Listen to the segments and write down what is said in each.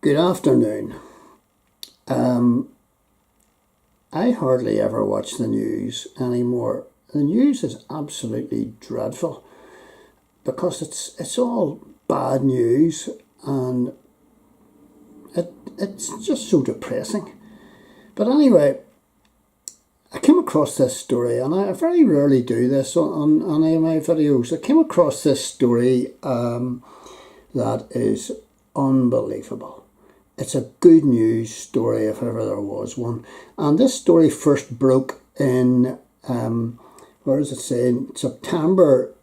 Good afternoon. I hardly ever watch the news anymore. The news is absolutely dreadful because it's all bad news, and it's just so depressing. But anyway, I came across this story, and I very rarely do this on any of my videos. I came across this story that is unbelievable. It's a good news story if ever there was one. And this story first broke in, where does it say, in September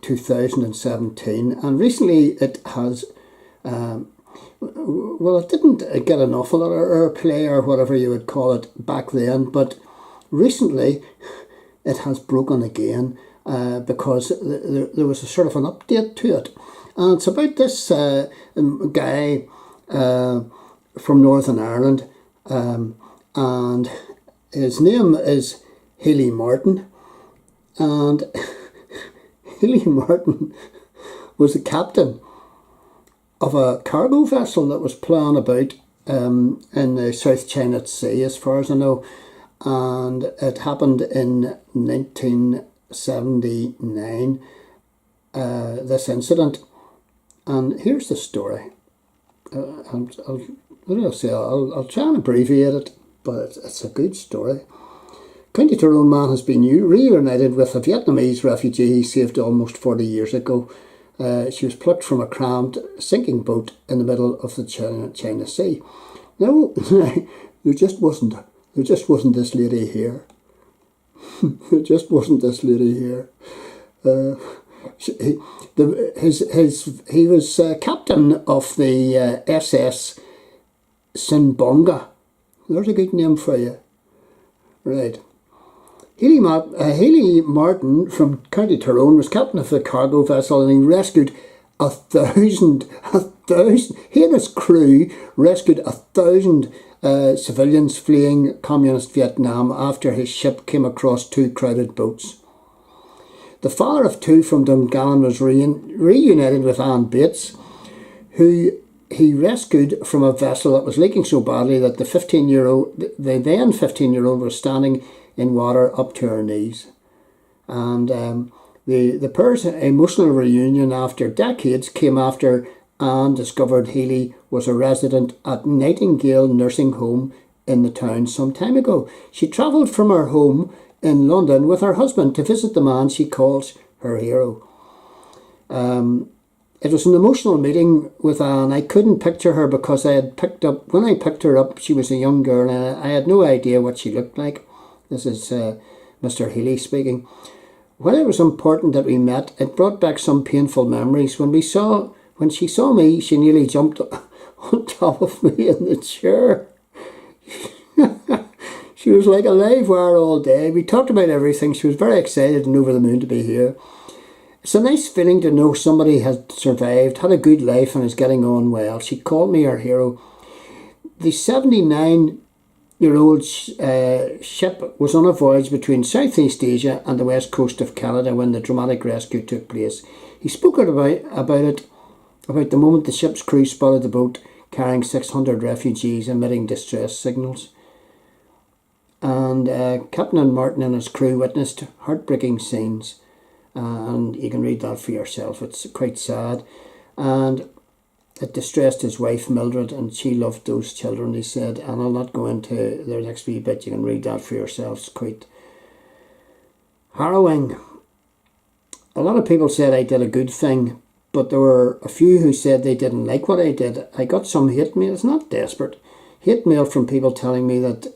2017. And recently it has, well, it didn't get enough of airplay or whatever you would call it back then. But recently it has broken again because there was a sort of an update to it. And it's about this guy from Northern Ireland, and his name is Healy Martin, and Healy Martin was the captain of a cargo vessel that was ploughing about in the South China Sea, as far as I know, and it happened in 1979, this incident. And here's the story. I'll try and abbreviate it, but it's a good story. County Tyrone man has been reunited with a Vietnamese refugee he saved almost 40 years ago. She was plucked from a crammed sinking boat in the middle of the China Sea. No, there just wasn't this lady here. There just wasn't this lady here. He was captain of the SS Sibonga. There's a good name for you. Right. Healy Martin from County Tyrone was captain of the cargo vessel, and he rescued a thousand, he and his crew rescued 1,000 civilians fleeing communist Vietnam after his ship came across two crowded boats. The father of two from Dungannon was reunited with Anne Bates, who he rescued from a vessel that was leaking so badly that the then 15-year-old was standing in water up to her knees. And the pair's emotional reunion after decades came after Anne discovered Healy was a resident at Nightingale Nursing Home in the town some time ago. She travelled from her home in London with her husband to visit the man she calls her hero. It was an emotional meeting with Anne. I couldn't picture her because when I picked her up, she was a young girl and I had no idea what she looked like. This is Mr. Healy speaking. While it was important that we met, it brought back some painful memories. When she saw me, she nearly jumped on top of me in the chair. She was like a live wire all day. We talked about everything. She was very excited and over the moon to be here. It's a nice feeling to know somebody has survived, had a good life and is getting on well. She called me her hero. The 79-year-old ship was on a voyage between Southeast Asia and the west coast of Canada when the dramatic rescue took place. He spoke about the moment the ship's crew spotted the boat carrying 600 refugees emitting distress signals. And Captain Martin and his crew witnessed heartbreaking scenes, and you can read that for yourself. It's quite sad, and it distressed his wife Mildred, and she loved those children, he said. And I'll not go into their next wee bit. You can read that for yourselves. Quite harrowing. A lot of people said I did a good thing, but there were a few who said they didn't like what I did. I got some hate mail. It's not desperate. Hate mail from people telling me that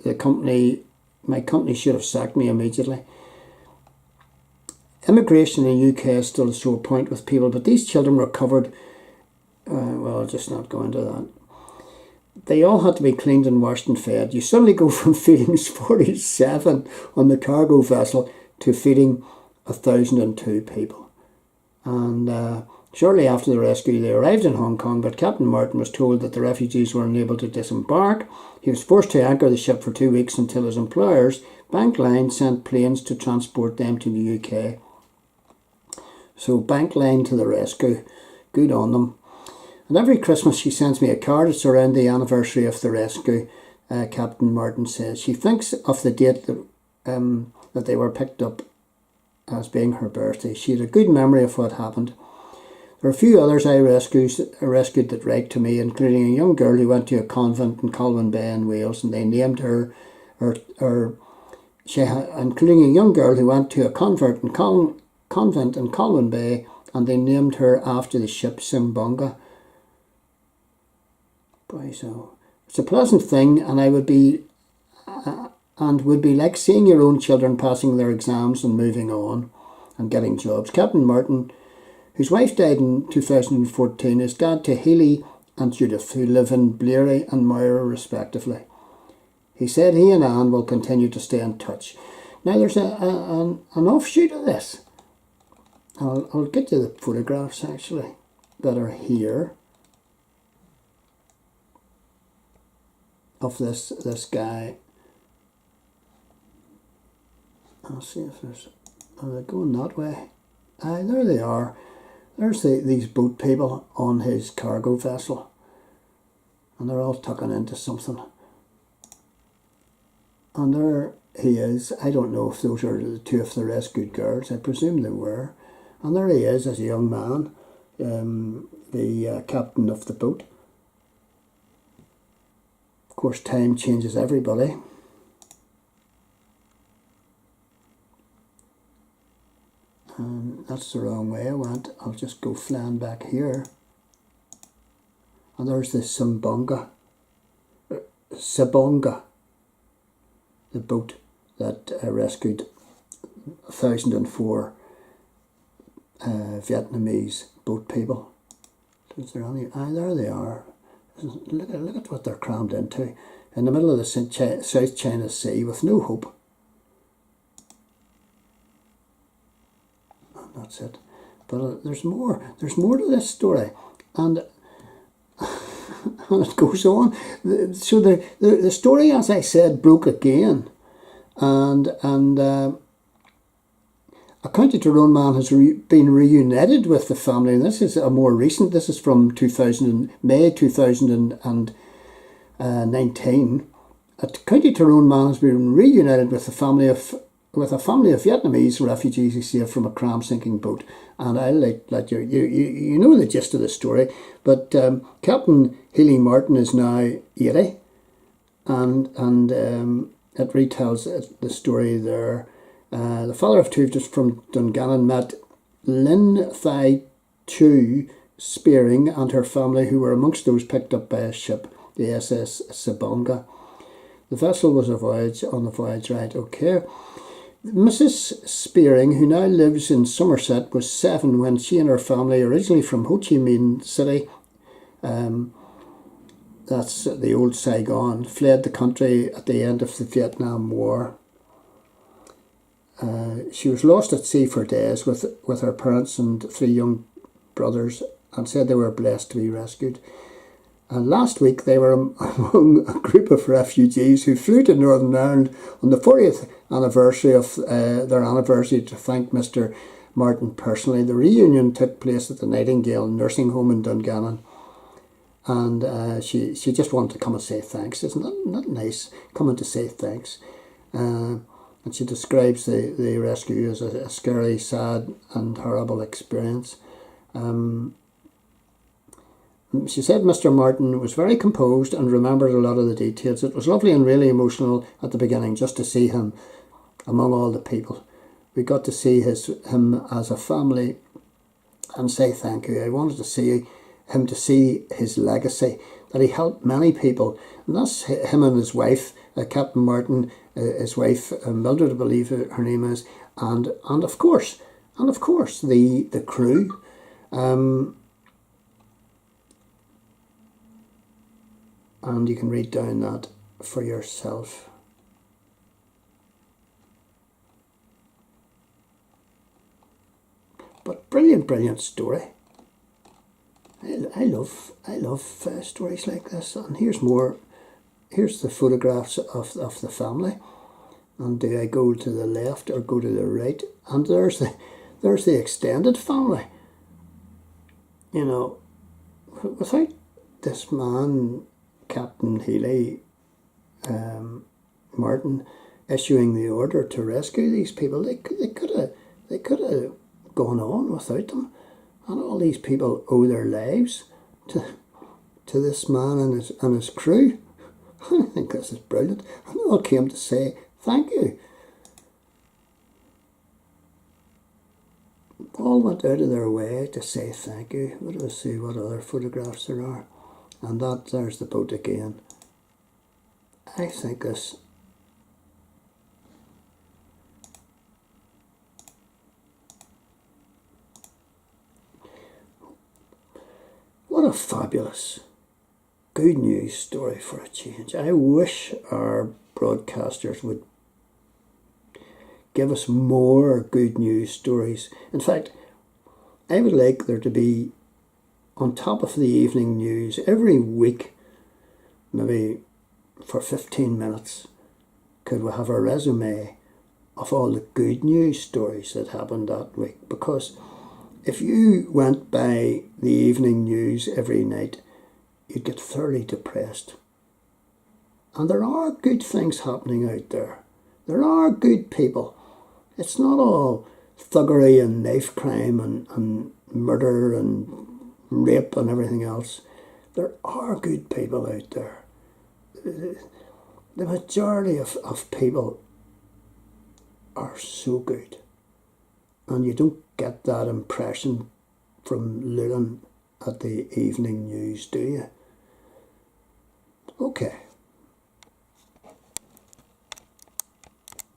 my company should have sacked me immediately. Immigration in the UK is still a sore point with people, but these children were covered. Well, I'll just not go into that. They all had to be cleaned and washed and fed. You suddenly go from feeding 47 on the cargo vessel to feeding 1,002 people. And shortly after the rescue, they arrived in Hong Kong, but Captain Martin was told that the refugees were unable to disembark. He was forced to anchor the ship for 2 weeks until his employers, Bank Line, sent planes to transport them to the UK. So Bank Line to the rescue. Good on them. And every Christmas she sends me a card. It's around the anniversary of the rescue, Captain Martin says. She thinks of the date that they were picked up as being her birthday. She had a good memory of what happened. There are a few others I rescued that write to me, including a young girl who went to a convent in Colwyn Bay in Wales, and they named her including a young girl who went to a convent in Colwyn Bay, and they named her after the ship Sibonga. Boy, so it's a pleasant thing, and would be like seeing your own children passing their exams and moving on and getting jobs. Captain Martin, whose wife died in 2014, is dad to Healy and Judith, who live in Bleary and Moira respectively. He said he and Anne will continue to stay in touch. Now there's an offshoot of this. I'll get to the photographs actually that are here of this guy. I'll see if there's... Are they going that way? Aye, there they are. There's these boat people on his cargo vessel. And they're all tucking into something. And there he is. I don't know if those are the two of the rescued girls. I presume they were. And there he is as a young man, the captain of the boat. Of course, time changes everybody. And that's the wrong way I went. I'll just go flying back here. And there's the Sibonga, the boat that rescued 1,004 Vietnamese boat people. Is there any? Aye, there they are. Look at what they're crammed into, in the middle of the South China Sea with no hope. And that's it. But there's more. There's more to this story, and and it goes on. So the story, as I said, broke again, and a County Tyrone man has been reunited with the family, and this is a more recent. This is from May 2019. A County Tyrone man has been reunited with a family of Vietnamese refugees he saved from a sinking boat. And I let you know the gist of the story. But Captain Healy Martin is now 80, and it retells the story there. The father of two just from Dungannon met Linh Thi Thuy Spearing and her family, who were amongst those picked up by a ship, the SS Sibonga. The vessel was on the voyage, right, okay. Mrs. Spearing, who now lives in Somerset, was 7 when she and her family, originally from Ho Chi Minh City, that's the old Saigon, fled the country at the end of the Vietnam War. She was lost at sea for days with her parents and 3 young brothers, and said they were blessed to be rescued. And last week they were among a group of refugees who flew to Northern Ireland on the 40th anniversary of their anniversary to thank Mr. Martin personally. The reunion took place at the Nightingale nursing home in Dungannon, and she just wanted to come and say thanks. Isn't that nice, coming to say thanks? And she describes the rescue as a scary, sad and horrible experience. She said Mr. Martin was very composed and remembered a lot of the details. It was lovely and really emotional at the beginning just to see him among all the people. We got to see him as a family and say thank you. I wanted to see him to see his legacy, that he helped many people. And that's him and his wife, Captain Martin, his wife Mildred, I believe her name is, and of course the crew. And you can read down that for yourself. But brilliant story. I love stories like this. And here's more. Here's the photographs of the family. And do I go to the left or go to the right? And there's the extended family. You know, without this man, Captain Healy Martin, issuing the order to rescue these people, they could have gone on without them, and all these people owe their lives to this man and his crew. I think this is brilliant. And they all came to say thank you. All went out of their way to say thank you. Let us see what other photographs there are. And there's the boat again. I think this... What a fabulous, good news story for a change. I wish our broadcasters would give us more good news stories. In fact, I would like there to be, on top of the evening news, every week, maybe for 15 minutes, could we have a resume of all the good news stories that happened that week. Because if you went by the evening news every night, you'd get thoroughly depressed. And there are good things happening out there. There are good people. It's not all thuggery and knife crime and murder and rape and everything else. There are good people out there. The majority of people are so good. And you don't get that impression from looking at the evening news, do you? Okay.